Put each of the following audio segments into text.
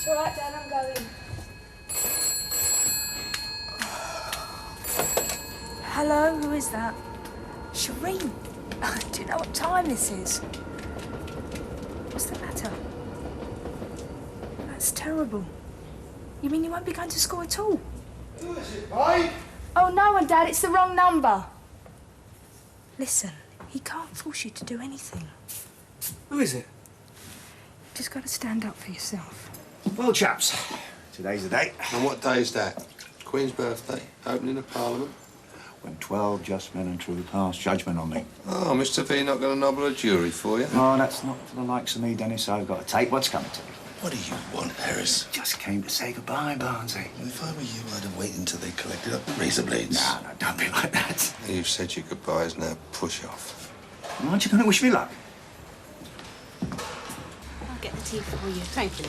It's all right, Dad, I'm going. Hello, who is that? Shireen. Do you know what time this is? What's the matter? That's terrible. You mean you won't be going to school at all? Who is it, babe? Oh, no one, Dad. It's the wrong number. Listen, he can't force you to do anything. Who is it? You just got to stand up for yourself. Well, chaps, today's the day. And what day is that? Queen's birthday, opening of Parliament. When 12 just men and true pass judgment on me. Oh, Mr. V not going to nobble a jury for you? Oh, that's not for the likes of me, Dennis. I've got to take what's coming to me. What do you want, Harris? Just came to say goodbye, Barnsley. Well, if I were you, I'd have waited until they collected up the razor blades. No, don't be like that. You've said your goodbyes, now push off. Well, aren't you going to wish me luck? I'll get the tea for you. Thank you.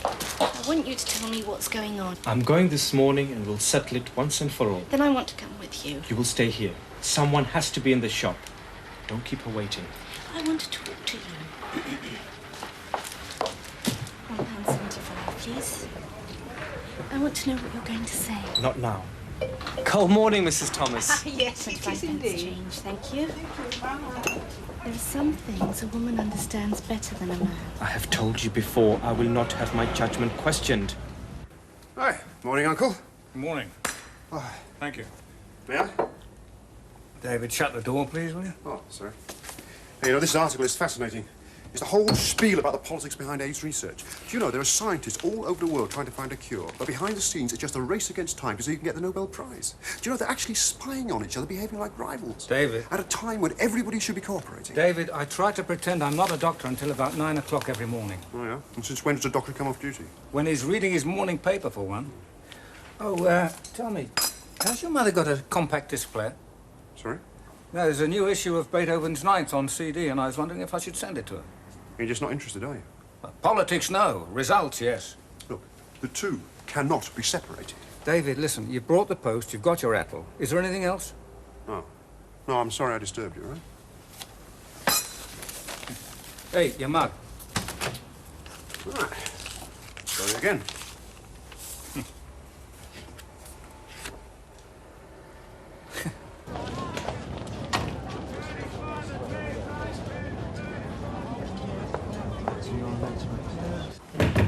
I want you to tell me what's going on. I'm going this morning and we'll settle it once and for all. Then I want to come with you. You will stay here. Someone has to be in the shop. Don't keep her waiting. I want to talk to you. £1.75, please. I want to know what you're going to say. Not now. Good morning, Mrs. Thomas. Yes, it is indeed. Change, thank you. There are some things a woman understands better than a man. I have told you before, I will not have my judgment questioned. Hi. Morning, Uncle. Good morning. Oh. Thank you. May I? David, shut the door, please, will you? Oh, sorry. Hey, you know, this article is fascinating. It's the whole spiel about the politics behind AIDS research. Do you know, there are scientists all over the world trying to find a cure, but behind the scenes, it's just a race against time to see who can get the Nobel Prize. Do you know, they're actually spying on each other, behaving like rivals. David. At a time when everybody should be cooperating. David, I try to pretend I'm not a doctor until about 9 o'clock every morning. Oh, yeah? And since when does a doctor come off duty? When he's reading his morning paper, for one. Oh, tell me, has your mother got a compact disc player? Sorry? No, there's a new issue of Beethoven's Ninth on CD, and I was wondering if I should send it to her. You're just not interested, are you? Politics, no. Results, yes. Look, the two cannot be separated. David, listen, you've brought the post, you've got your apple. Is there anything else? Oh. No, I'm sorry I disturbed you, right? Hey, your mug. Right. Sorry again.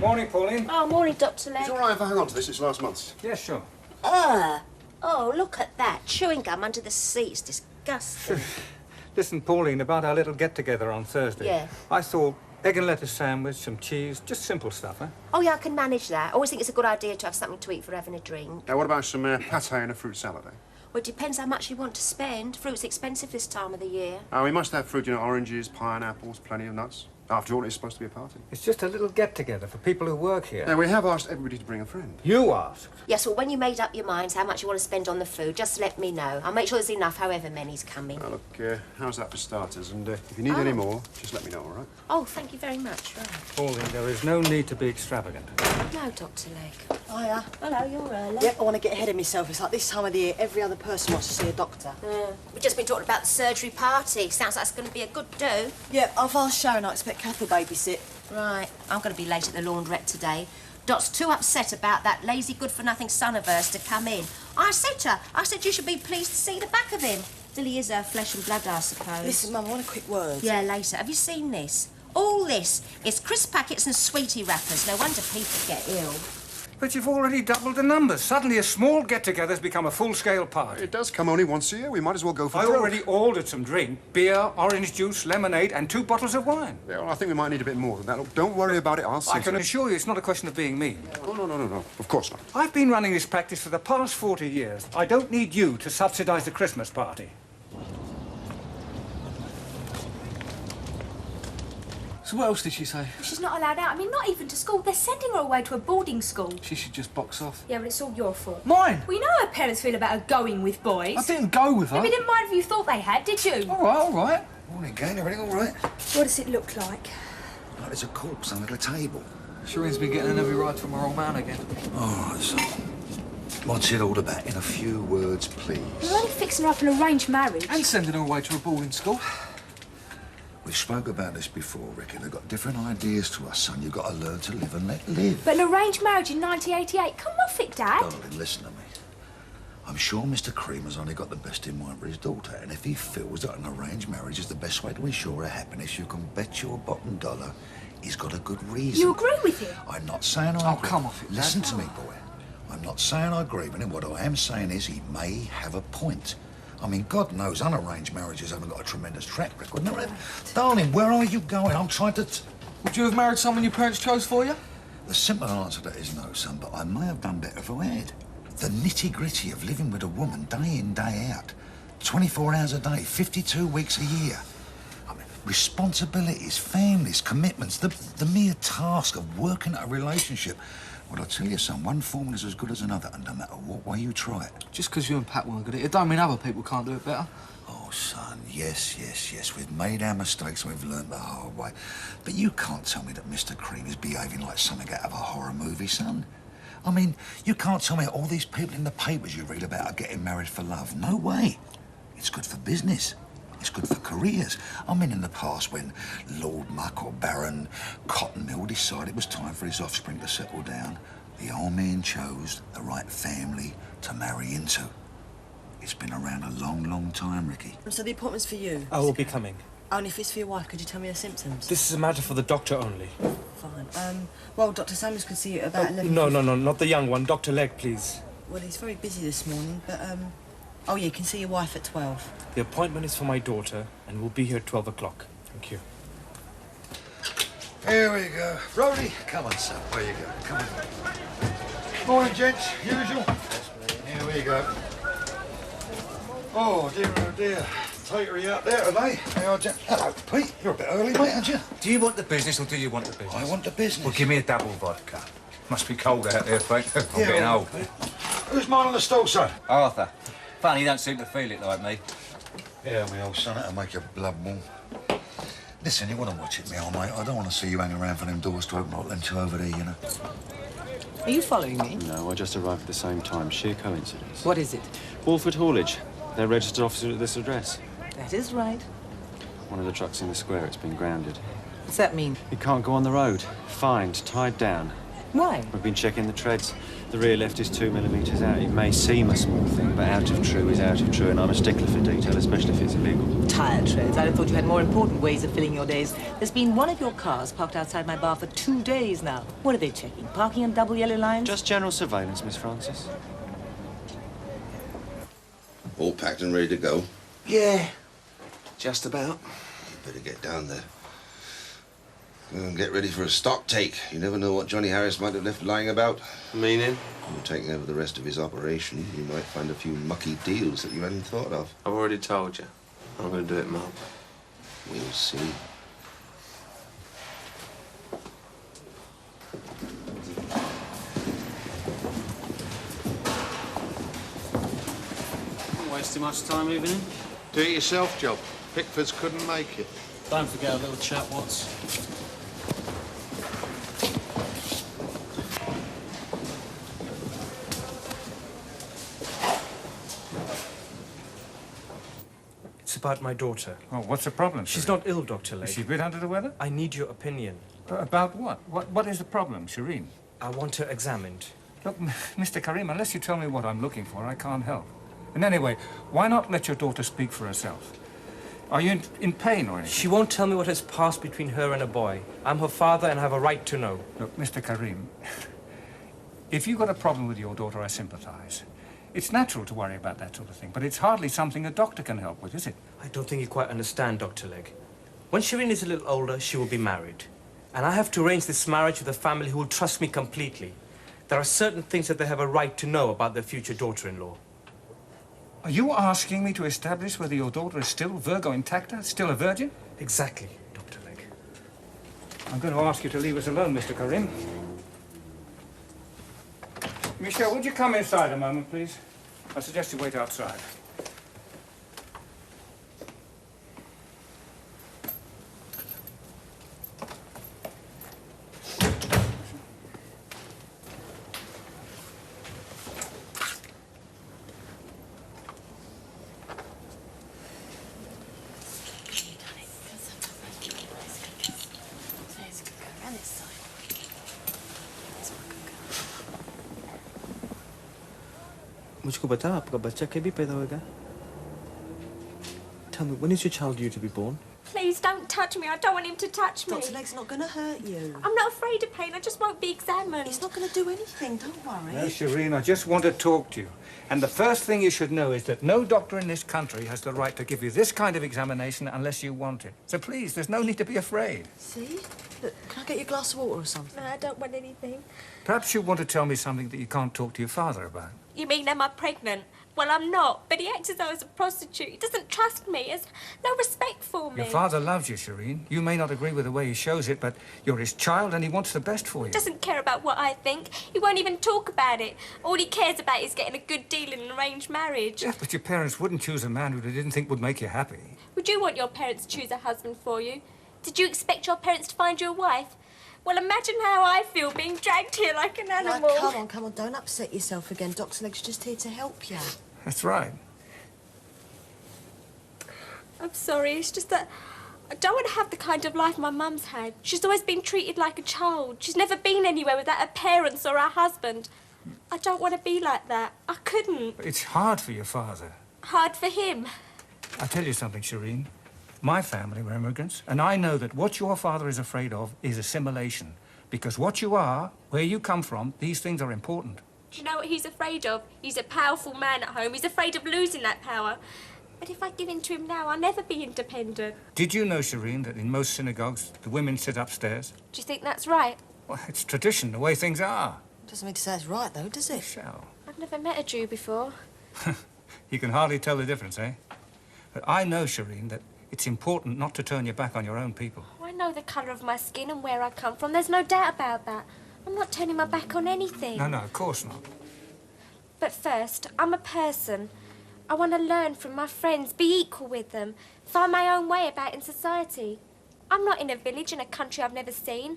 Morning, Pauline. Oh, morning, Dr. Leg. It's all right if I hang on to this. It's last month's. Yes, sure. Oh, look at that. Chewing gum under the seat. It's disgusting. Listen, Pauline, about our little get-together on Thursday. Yeah. I thought egg and lettuce sandwich, some cheese, just simple stuff, eh? Oh, yeah, I can manage that. I always think it's a good idea to have something to eat for having a drink. Now, what about some pate and a fruit salad, eh? Well, it depends how much you want to spend. Fruit's expensive this time of the year. We must have fruit, you know, oranges, pineapples, plenty of nuts. After all, it's supposed to be a party. It's just a little get-together for people who work here. Now, we have asked everybody to bring a friend. You asked. Yes, well, when you made up your minds how much you want to spend on the food, just let me know. I'll make sure there's enough however many's coming. Now, look, how's that for starters? And if you need any more, just let me know, all right? Oh, thank you very much. Right. Pauline, there is no need to be extravagant. No, Dr. Leg. Hiya. Hello, you're early. Yep, I want to get ahead of myself. It's like this time of the year, every other person wants to see a doctor. We've just been talking about the surgery party. Sounds like it's going to be a good do. Yeah, I've asked Sharon. I expect Kath will babysit. Right, I'm going to be late at the laundrette today. Dot's too upset about that lazy good-for-nothing son of hers to come in. I said to her, you should be pleased to see the back of him. Still, he is her flesh and blood, I suppose. Listen, Mum, I want a quick word. Yeah, later. Have you seen this? All this is crisp packets and sweetie wrappers. No wonder people get ill. But you've already doubled the numbers. Suddenly a small get-together's become a full-scale party. It does come only once a year. We might as well go for I broke. already ordered some drink. Beer, orange juice, lemonade, and 2 bottles of wine. Yeah, well, I think we might need a bit more than that. Look, don't worry about it. I'll see. I can assure you it's not a question of being mean. Oh, no. Of course not. I've been running this practice for the past 40 years. I don't need you to subsidise the Christmas party. So what else did she say? She's not allowed out. I mean, not even to school. They're sending her away to a boarding school. She should just box off. Yeah, but it's all your fault. Mine? Well, you know how parents feel about her going with boys. I didn't go with her. Maybe didn't mind if you thought they had, did you? All right. Morning, gang. Everything all right? What does it look like? Like there's a corpse under the table. Shireen's been getting an heavy ride from her old man again. All right, so what's it all about? In a few words, please. We're only fixing her up an arranged marriage. And sending her away to a boarding school. We've spoke about this before, Ricky. They've got different ideas to us, son. You've got to learn to live and let live. But an arranged marriage in 1988, come off it, Dad. Darling, listen to me. I'm sure Mr. Creamer's only got the best in mind for his daughter, and if he feels that an arranged marriage is the best way to ensure her happiness, you can bet your bottom dollar he's got a good reason. You agree with him? I'm not saying I agree. come off it, Dad. Listen to me, boy. I'm not saying I agree with him. What I am saying is he may have a point. I mean, God knows unarranged marriages haven't got a tremendous track record. No, darling, where are you going? I'm trying to... Would you have married someone your parents chose for you? The simple answer to that is no, son, but I may have done better if I had. The nitty-gritty of living with a woman day in, day out, 24 hours a day, 52 weeks a year. I mean, responsibilities, families, commitments, the mere task of working at a relationship. Well, I tell you, son, one formula's as good as another, and no matter what way you try it. Just because you and Pat weren't good at it, it don't mean other people can't do it better. Oh, son, yes. We've made our mistakes and we've learned the hard way. But you can't tell me that Mr. Cream is behaving like something out of a horror movie, son. I mean, you can't tell me all these people in the papers you read about are getting married for love. No way. It's good for business. It's good for careers. I mean, in the past, when Lord Muck or Baron Cottonmill decided it was time for his offspring to settle down, the old man chose the right family to marry into. It's been around a long, long time, Ricky. So the appointment's for you? I will be coming. Only if it's for your wife, could you tell me her symptoms? This is a matter for the doctor only. Fine. Well, Dr. Samuels could see you at about 11. No, not the young one. Dr. Legg, please. Well, he's very busy this morning, but, oh, yeah, you can see your wife at 12. The appointment is for my daughter, and we'll be here at 12 o'clock. Thank you. Here we go. Brody, come on, son. Where you go? Come on. Morning, gents. Usual. Here we go. Oh, dear. Tatery out there today. Hey, hello, Pete. You're a bit early, mate, aren't you? Do you want the business or do you want the business? I want the business. Well, give me a double vodka. Must be cold out there, Frank. I'm getting well, old. Who's mine on the stall, son? Arthur. Funny, you don't seem to feel it like me. Yeah, my old son, that'll make your blood warm. Listen, you want to watch it, me old mate. I don't want to see you hanging around for them doors to open like them two over there, you know. Are you following me? No, I just arrived at the same time. Sheer coincidence. What is it? Walford Haulage. They're registered officer at this address. That is right. One of the trucks in the square, it's been grounded. What's that mean? It can't go on the road. Fined, tied down. Why? We've been checking the treads. The rear left is 2 millimetres out. It may seem a small thing, but out of true is out of true, and I'm a stickler for detail, especially if it's illegal. Tire treads. I'd have thought you had more important ways of filling your days. There's been one of your cars parked outside my bar for 2 days now. What are they checking? Parking on double yellow lines? Just general surveillance, Miss Francis. All packed and ready to go. Yeah, just about. You better get down there. And get ready for a stock take. You never know what Johnny Harris might have left lying about. Meaning? You're taking over the rest of his operation. You might find a few mucky deals that you hadn't thought of. I've already told you. I'm going to do it, Mum. We'll see. Not wasting much time moving in. Do it yourself job. Pickfords couldn't make it. Don't forget a little chat, Watts. It's about my daughter. Oh, what's the problem? She's not ill, Dr. Legg. Is she a bit under the weather? I need your opinion. About what? What is the problem, Shireen? I want her examined. Look, Mr. Karim, unless you tell me what I'm looking for, I can't help. And anyway, why not let your daughter speak for herself? Are you in pain or anything? She won't tell me what has passed between her and a boy. I'm her father and I have a right to know. Look, Mr. Karim, if you've got a problem with your daughter, I sympathize. It's natural to worry about that sort of thing, but it's hardly something a doctor can help with, is it? I don't think you quite understand, Dr. Legg. When Shireen is a little older, she will be married. And I have to arrange this marriage with a family who will trust me completely. There are certain things that they have a right to know about their future daughter-in-law. Are you asking me to establish whether your daughter is still Virgo intacta, still a virgin? Exactly, Dr. Legg. I'm going to ask you to leave us alone, Mr. Karim. Michelle, would you come inside a moment, please? I suggest you wait outside. And it's so. मुझको बता आपका बच्चा कभी पैदा होगा? Tell me, when is your child due to be born? Please don't touch me. I don't want him to touch me. Dr. Leg's not going to hurt you. I'm not afraid of pain. I just won't be examined. He's not going to do anything. Don't worry. No, Shireen, I just want to talk to you. And the first thing you should know is that no doctor in this country has the right to give you this kind of examination unless you want it. So please, there's no need to be afraid. See? Look, can I get you a glass of water or something? No, I don't want anything. Perhaps you want to tell me something that you can't talk to your father about. You mean, am I pregnant? Well, I'm not, but he acts as though I was a prostitute. He doesn't trust me. He has no respect for me. Your father loves you, Shireen. You may not agree with the way he shows it, but you're his child and he wants the best for you. He doesn't care about what I think. He won't even talk about it. All he cares about is getting a good deal in an arranged marriage. Yes, but your parents wouldn't choose a man who they didn't think would make you happy. Would you want your parents to choose a husband for you? Did you expect your parents to find you a wife? Well, imagine how I feel being dragged here like an animal. No, come on, don't upset yourself again. Dr. Leg's just here to help you. That's right. I'm sorry, it's just that I don't want to have the kind of life my mum's had. She's always been treated like a child. She's never been anywhere without her parents or her husband. I don't want to be like that. I couldn't. It's hard for your father. Hard for him. I'll tell you something, Shireen. My family were immigrants, and I know that what your father is afraid of is assimilation. Because what you are, where you come from, these things are important. Do you know what he's afraid of? He's a powerful man at home. He's afraid of losing that power. But if I give in to him now, I'll never be independent. Did you know, Shireen, that in most synagogues, the women sit upstairs? Do you think that's right? Well, it's tradition, the way things are. Doesn't mean to say it's right, though, does it? Shall. I've never met a Jew before. You can hardly tell the difference, eh? But I know, Shireen, that it's important not to turn your back on your own people. Oh, I know the colour of my skin and where I come from. There's no doubt about that. I'm not turning my back on anything. No, of course not. But first, I'm a person. I want to learn from my friends, be equal with them, find my own way about in society. I'm not in a village in a country I've never seen.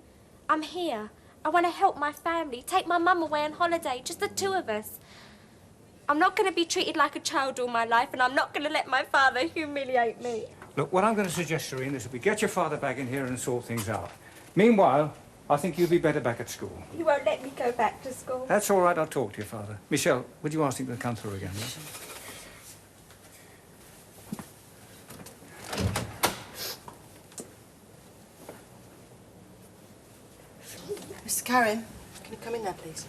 I'm here. I want to help my family, take my mum away on holiday, just the two of us. I'm not going to be treated like a child all my life, and I'm not going to let my father humiliate me. Look, what I'm going to suggest, Shireen, is that we get your father back in here and sort things out. Meanwhile, I think you'd be better back at school. You won't let me go back to school? That's all right, I'll talk to your father. Michelle, would you ask him to come through again? Yes? Mr. Karen, can you come in there, please?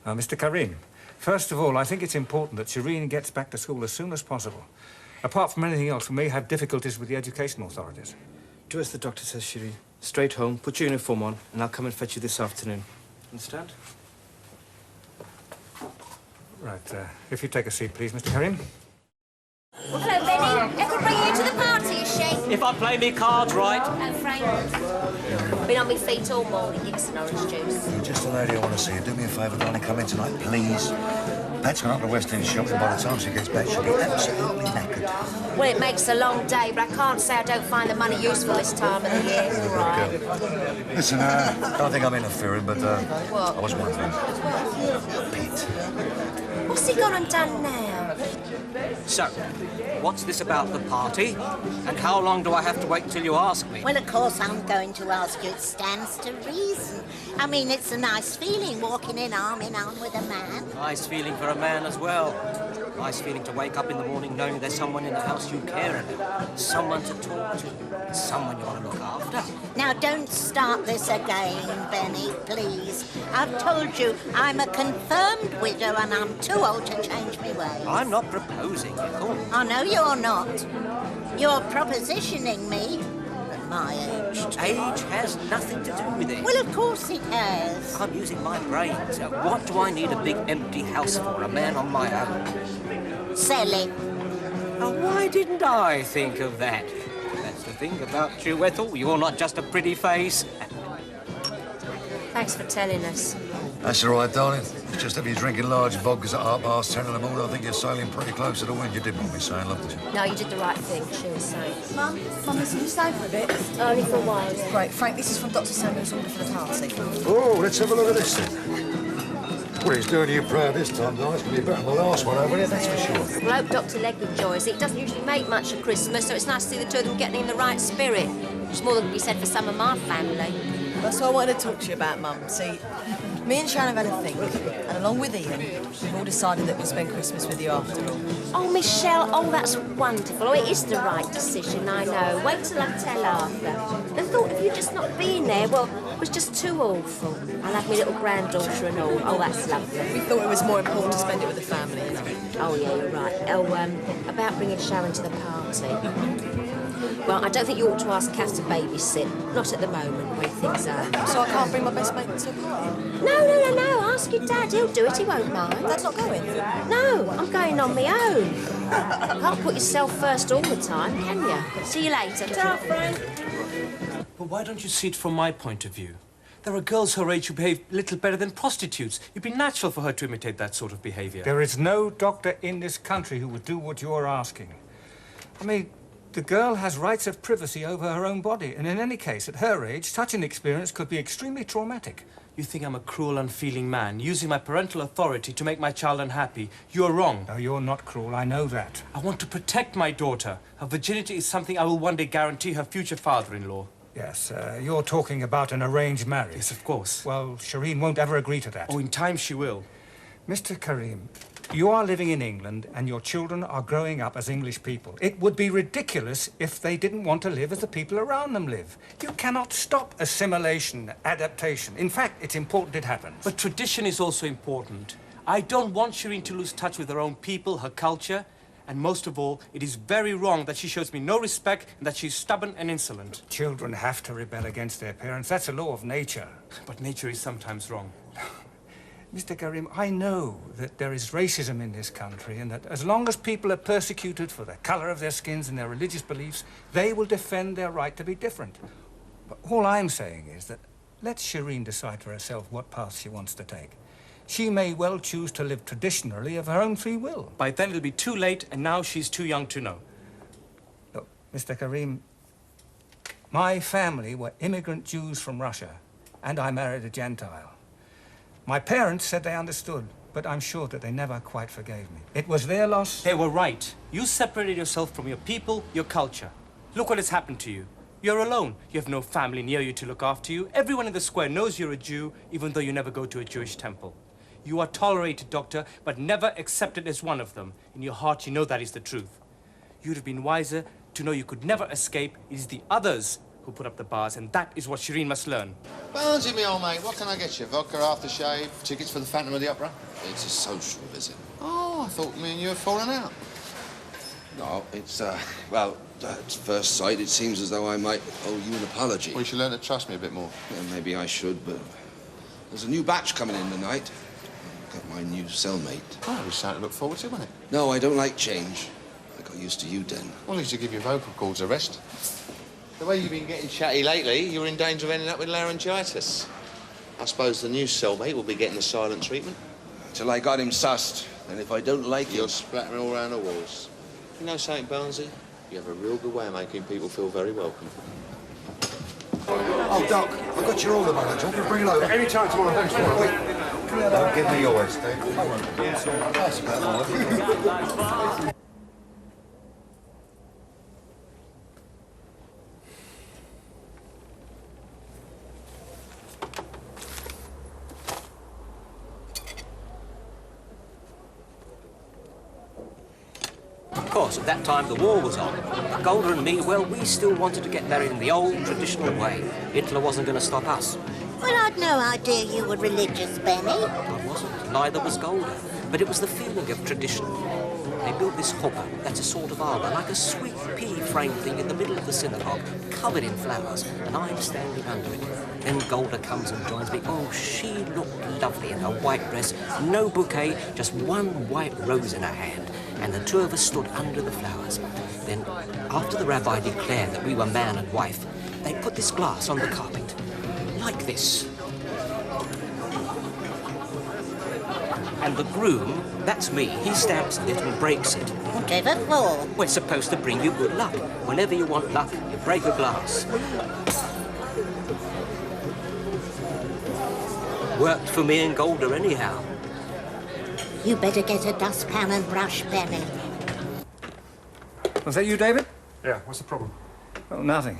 Mr. Karim, first of all, I think it's important that Shireen gets back to school as soon as possible. Apart from anything else, we may have difficulties with the educational authorities. Do as the doctor says, Shireen. Straight home, put your uniform on, and I'll come and fetch you this afternoon. Understand? Right, if you take a seat, please, Mr. Karim. Well, hello, Benny. I could bring you to the party, is she? If I play me cards right. Oh, Frank. Been on my feet all morning, get some orange juice. Just a lady I want to see. Do me a favour, darling. Come in tonight, please. Pat's gone up to West End shopping. By the time she gets back, she'll be absolutely knackered. Well, it makes a long day, but I can't say I don't find the money useful this time of the year. All right. Listen, I don't think I'm interfering, but What? I was wondering. Pete. What's he gone and done now? So, what's this about the party? And how long do I have to wait till you ask me? Well, of course I'm going to ask you. It stands to reason. I mean, it's a nice feeling walking in arm with a man. Nice feeling for a man as well. Nice feeling to wake up in the morning knowing there's someone in the house you care about. Someone to talk to. Someone you want to look after. Now, don't start this again, Benny, please. I've told you I'm a confirmed widow and I'm too old to change my ways. I'm not proposing, Ethel. I know you're not. You're propositioning me at my age. Age has nothing to do with it. Well, of course it has. I'm using my brains. What do I need a big empty house for? A man on my own. Sell it. Now, why didn't I think of that? That's the thing about you, Ethel. You're not just a pretty face. Thanks for telling us. That's all right, darling. It's just if you're drinking large vodkas at 10:30 in the morning, I think you're sailing pretty close to the wind. You did what we saying, loved you? No, you did the right thing. Cheers, thanks. Mum, listen, you stay for a bit? Only for a while, yeah. Great. Frank, this is from Dr. Samuel's order for the party. Oh, let's have a look at this then. Well, he's doing you proud this time, though. It's going to be better than the last one over here, that's for sure. Well, I hope Dr. Legg enjoys it. He doesn't usually make much at Christmas, so it's nice to see the two of them getting in the right spirit. Which is more than can be said for some of my family. That's what I wanted to talk to you about, Mum. See, me and Sharon have had a think, and along with Ian, we've all decided that we'll spend Christmas with you after all. Oh, Michelle, oh, that's wonderful. Oh, it is the right decision, I know. Wait till I tell Arthur. The thought of you just not being there, well, was just too awful. I'll have my little granddaughter and all. Oh, that's lovely. We thought it was more important to spend it with the family, you know. Oh, yeah, you're right. Oh, about bringing Sharon to the party. Well, I don't think you ought to ask Kath to babysit. Not at the moment, the way things are. So I can't bring my best mate to a party? No. Ask your dad. He'll do it. He won't mind. Dad's not going? No, I'm going on my own. You can't put yourself first all the time, can you? See you later. Ta-ra, Frank. But why don't you see it from my point of view? There are girls her age who behave little better than prostitutes. It'd be natural for her to imitate that sort of behaviour. There is no doctor in this country who would do what you're asking. I mean, the girl has rights of privacy over her own body, and in any case, at her age, such an experience could be extremely traumatic. You think I'm a cruel, unfeeling man, using my parental authority to make my child unhappy. You're wrong. No, you're not cruel. I know that. I want to protect my daughter. Her virginity is something I will one day guarantee her future father-in-law. Yes, you're talking about an arranged marriage. Yes, of course. Well, Shireen won't ever agree to that. Oh, in time she will. Mr. Karim, you are living in England and your children are growing up as English people. It would be ridiculous if they didn't want to live as the people around them live. You cannot stop assimilation, adaptation. In fact, it's important it happens. But tradition is also important. I don't want Shireen to lose touch with her own people, her culture. And most of all, it is very wrong that she shows me no respect and that she's stubborn and insolent. Children have to rebel against their parents. That's a law of nature. But nature is sometimes wrong. Mr. Karim, I know that there is racism in this country and that as long as people are persecuted for the colour of their skins and their religious beliefs, they will defend their right to be different. But all I'm saying is that let Shireen decide for herself what path she wants to take. She may well choose to live traditionally of her own free will. By then it'll be too late, and now she's too young to know. Look, Mr. Karim, my family were immigrant Jews from Russia, and I married a Gentile. My parents said they understood, but I'm sure that they never quite forgave me. It was their loss. They were right. You separated yourself from your people, your culture. Look what has happened to you. You're alone. You have no family near you to look after you. Everyone in the square knows you're a Jew, even though you never go to a Jewish temple. You are tolerated, Doctor, but never accepted as one of them. In your heart, you know that is the truth. You'd have been wiser to know you could never escape. It is the others who put up the bars, and that is what Shireen must learn. Barnesy, me old mate, what can I get you? Vodka, aftershave, tickets for the Phantom of the Opera? It's a social visit. Oh, I thought me and you had fallen out. No, it's, well, at first sight, it seems as though I might owe you an apology. Well, you should learn to trust me a bit more. Yeah, maybe I should, but there's a new batch coming in tonight. Got my new cellmate. Oh, it was something to look forward to, wasn't it? No, I don't like change. I got used to you, Den. Well, at least you give your vocal cords a rest. The way you've been getting chatty lately, you're in danger of ending up with laryngitis. I suppose the new cellmate will be getting the silent treatment. Till I got him sussed. And if I don't like him... You're splattering all around the walls. You know something, Barnesy? You have a real good way of making people feel very welcome. Oh, Doc, I've got your order, manager. You bring it over. Any time tomorrow, thanks, tomorrow. Don't give me yours, Steve. That's better. Of course, at that time the war was on. Golda and me, well, we still wanted to get married in the old traditional way. Hitler wasn't going to stop us. Well, I'd no idea you were religious, Benny. I wasn't. Neither was Golda. But it was the feeling of tradition. They built this hopper, that's a sort of arbour, like a sweet pea frame thing in the middle of the synagogue, covered in flowers, and I'm standing under it. Then Golda comes and joins me. Oh, she looked lovely in her white dress, no bouquet, just one white rose in her hand, and the two of us stood under the flowers. Then, after the rabbi declared that we were man and wife, they put this glass on the carpet, like this. And the groom, that's me, he stamps on it and breaks it. Whatever for? Well, it's supposed to bring you good luck. Whenever you want luck, you break a glass. Worked for me and Golda anyhow. You better get a dustpan and brush, Benny. Was that you, David? Yeah, what's the problem? Oh, nothing.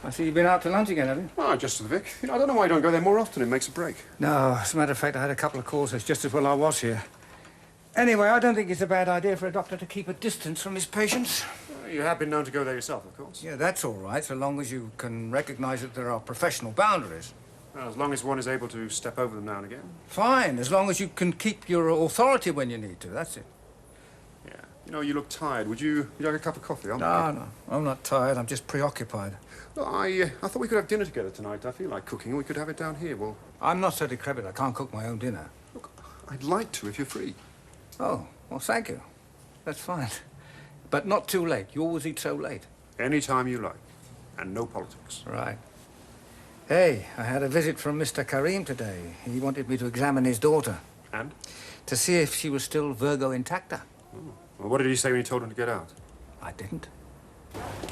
I see you've been out to lunch again, have you? Oh, just to the Vic. You know, I don't know why you don't go there more often. It makes a break. No, as a matter of fact, I had a couple of calls. It's just as well I was here. Anyway, I don't think it's a bad idea for a doctor to keep a distance from his patients. You have been known to go there yourself, of course. Yeah, that's all right, so long as you can recognize that there are professional boundaries. Well, as long as one is able to step over them now and again. Fine, as long as you can keep your authority when you need to, that's it. Yeah. You know, you look tired. Would you like a cup of coffee? No, I'm not tired. I'm just preoccupied. Look, I thought we could have dinner together tonight. I feel like cooking. We could have it down here. Well, I'm not so decrepit. I can't cook my own dinner. Look, I'd like to if you're free. Oh, well, thank you. That's fine. But not too late. You always eat so late. Any time you like. And no politics. Right. Hey, I had a visit from Mr. Karim today. He wanted me to examine his daughter. And? To see if she was still Virgo intacta. Oh. Well, what did he say when you told him to get out? I didn't.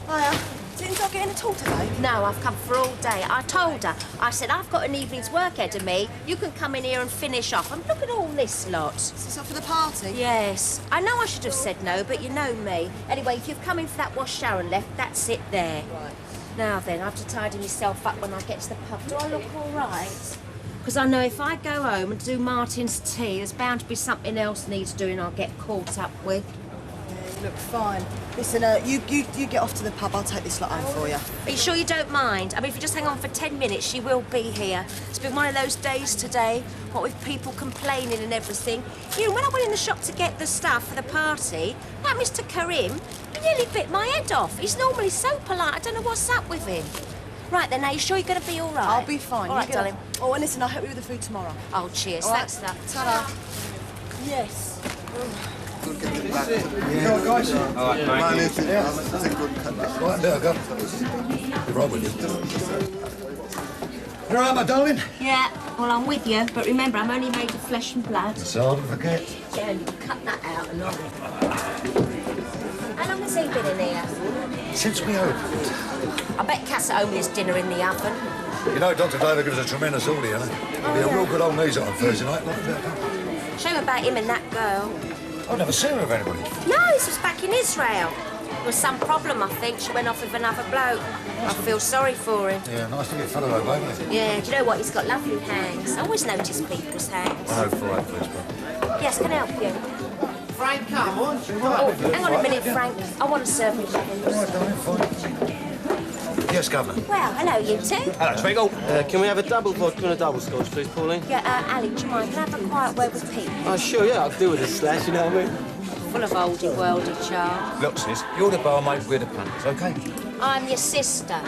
Hiya. Didn't I get in at all today? No, I've come for all day. I told her. I said, I've got an evening's work ahead of me. You can come in here and finish off. And look at all this lot. Is this up for the party? Yes. I know I should have said no, but you know me. Anyway, if you've come in for that wash, shower and left, that's it there. Right. Now then, I have to tidy myself up when I get to the pub. Do I look all right? Because I know if I go home and do Martin's tea, there's bound to be something else needs doing I'll get caught up with. Yeah, you look fine. Listen, you get off to the pub. I'll take this lot home for you. Are you sure you don't mind? I mean, if you just hang on for 10 minutes, she will be here. It's been one of those days today, what with people complaining and everything. You know, when I went in the shop to get the stuff for the party, that Mr. Karim, he nearly bit my head off. He's normally so polite, I don't know what's up with him. Right then, are you sure you're going to be all right? I'll be fine. All right, darling. Oh, and listen, I'll help you with the food tomorrow. Oh, cheers. All right. Thanks for that. Ta-da. Yes. Yeah, guys. All right, mate. Right, there I go. Right with you. You all right, my darling? Yeah, well, I'm with you, but remember, I'm only made of flesh and blood. It's hard to forget. Yeah, you can cut that out and all. How long has he been in here? Since we opened. I bet Cass at home is dinner in the oven. You know, Dr. David gives us a tremendous order, you know. He'll be a real good old geezer on Thursday night. Like that. Shame about him and that girl. I've never seen her with anybody. No, this was back in Israel. There was some problem, I think. She went off with another bloke. I feel sorry for him. Yeah, nice to get fun of her, baby. Yeah, do you know what? He's got lovely hands. I always notice people's hands. I know for right, please, bro. Yes, can I help you? Frank, come on. Oh, hang on a minute, Frank. I want to serve me All right, darling, fine. Yes, Governor. Well, hello, you two. Hello, Twinkle. Can we have a double vodka and a double scotch, please, Pauline? Yeah, Ali, do you mind? Can I have a quiet word with Pete? Oh, sure, yeah, I'll do with a slash, you know what I mean? Full of oldie-worldy charm. Look, sis, you're the barmaid, we're the punters, OK? I'm your sister.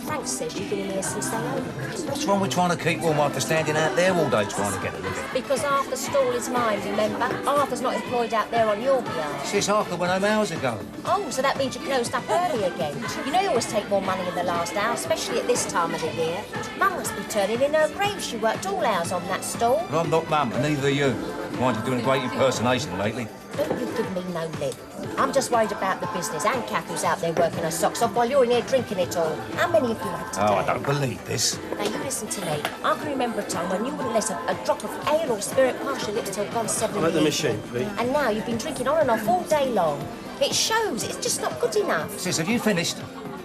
Frank says you've been in here since they opened. What's wrong with trying to keep warm after standing out there all day trying to get a look at? Because Arthur's stall is mine, remember? Arthur's not employed out there on your behalf. Sis, Arthur went home hours ago. Oh, so that means you closed up early again. You know you always take more money in the last hour, especially at this time of the year. Mum must be turning in her grave. She worked all hours on that stall. Well, I'm not Mum, and neither are you. Mind you're doing a great impersonation lately. Don't you give me no lip. I'm just worried about the business and Kath, who's out there working her socks off while you're in here drinking it all. How many have you had today? Oh, I don't believe this. Now, you listen to me. I can remember a time when you wouldn't let a drop of ale or spirit pass your lips till gone 7 I'm at the years. machine, please. And now you've been drinking on and off all day long. It shows. It's just not good enough. Sis, have you finished?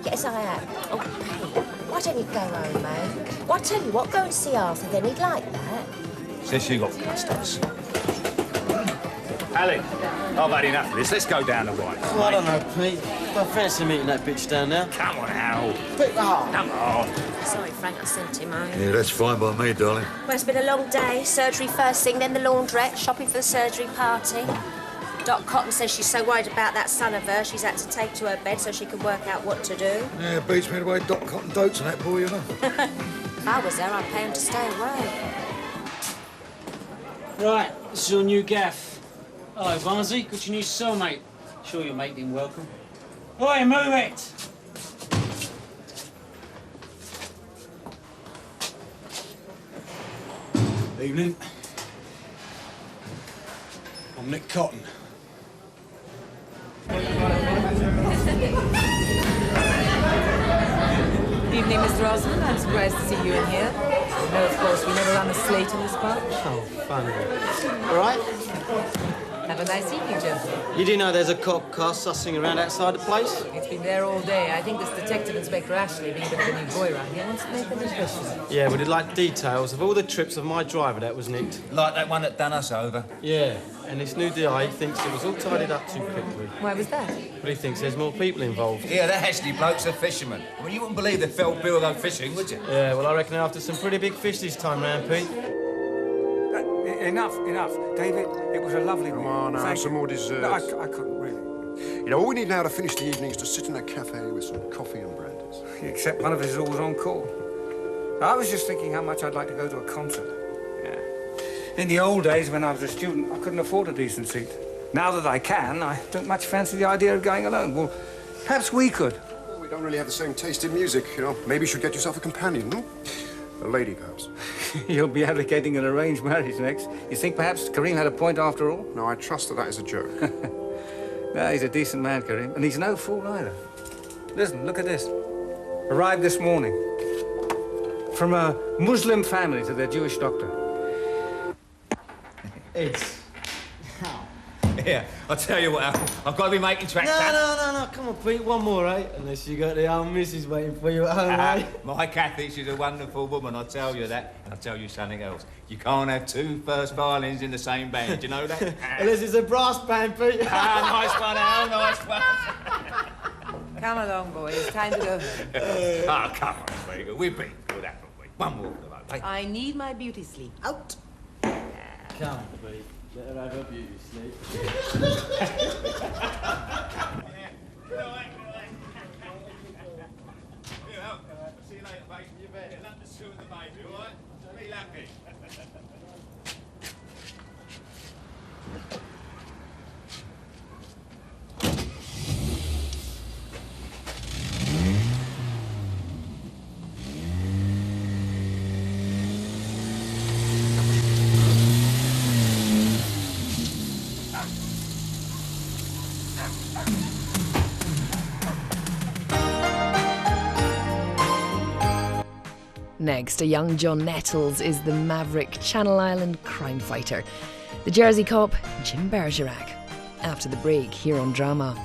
Yes, I have. Oh, Pete, why don't you go home, mate? Well, I tell you what, go and see Arthur then. He'd like that. Sis, you got customs. Ali, I've had enough of this. Let's go down the white. Well, I don't know, Pete. I fancy meeting that bitch down there. Come on, Al. Pick the heart. Come on. Sorry, Frank, I sent him home. Yeah, that's fine by me, darling. Well, it's been a long day. Surgery first thing, then the laundrette, shopping for the surgery party. Doc Cotton says she's so worried about that son of hers, she's had to take to her bed so she can work out what to do. Yeah, beats me the way Doc Cotton dotes on that boy, you know. If I was there, I'd pay him to stay away. Right, this is your new gaff. Hello, Barnsley. Got your new cellmate. Sure you'll make him welcome. Oi, move it! Evening. I'm Nick Cotton. Evening, Mr. Osmond. I'm surprised to see you in here. No, of course, we never run a slate in this pub. Oh, funny. All right? Have a nice evening, gentlemen. You do know there's a cop car sussing around outside the place? It's been there all day. I think this Detective Inspector Ashley, being a bit of a new boy around here, wants to make an impression. Yeah, we'd like details of all the trips of my driver that was nicked. Like that one that done us over? Yeah, and this new DI thinks it was all tidied up too quickly. Why was that? But he thinks there's more people involved. Yeah, that Ashley bloke's a fisherman. Well, you wouldn't believe the fell bill go fishing, would you? Yeah, well, I reckon they're after some pretty big fish this time round, Pete. Enough. David, it was a lovely Come on now, Thank some you. more desserts. No, I couldn't really. You know, all we need now to finish the evening is to sit in a cafe with some coffee and brandies. Except one of us is always on call. I was just thinking how much I'd like to go to a concert. Yeah. In the old days, when I was a student, I couldn't afford a decent seat. Now that I can, I don't much fancy the idea of going alone. Well, perhaps we could. Well, we don't really have the same taste in music, you know. Maybe you should get yourself a companion, hmm? A lady, perhaps. You'll be advocating an arranged marriage next. You think perhaps Karim had a point after all? No, I trust that is a joke. No, he's a decent man, Karim, and he's no fool either. Listen, look at this. Arrived this morning. From a Muslim family to their Jewish doctor. It's... Here, I'll tell you what, Al, I've got to be making tracks. No, come on, Pete, one more, eh? Unless you got the old missus waiting for you at home, eh? My Kathy, she's a wonderful woman, I'll tell you that. And I'll tell you something else. You can't have two first violins in the same band, do you know that? Unless it's a brass band, Pete. Nice one, Al, nice one. Come along, boys. Time to go. Oh, come on, sweetie. We've been good, haven't we? One more for the road, eh? I need my beauty sleep. Out. Come, Pete. Let her have her beauty sleep. See you later, mate. You better. Love to with the baby, all right? Be lucky. Next, a young John Nettles is the maverick Channel Island crime fighter. The Jersey cop, Jim Bergerac. After the break, here on Drama.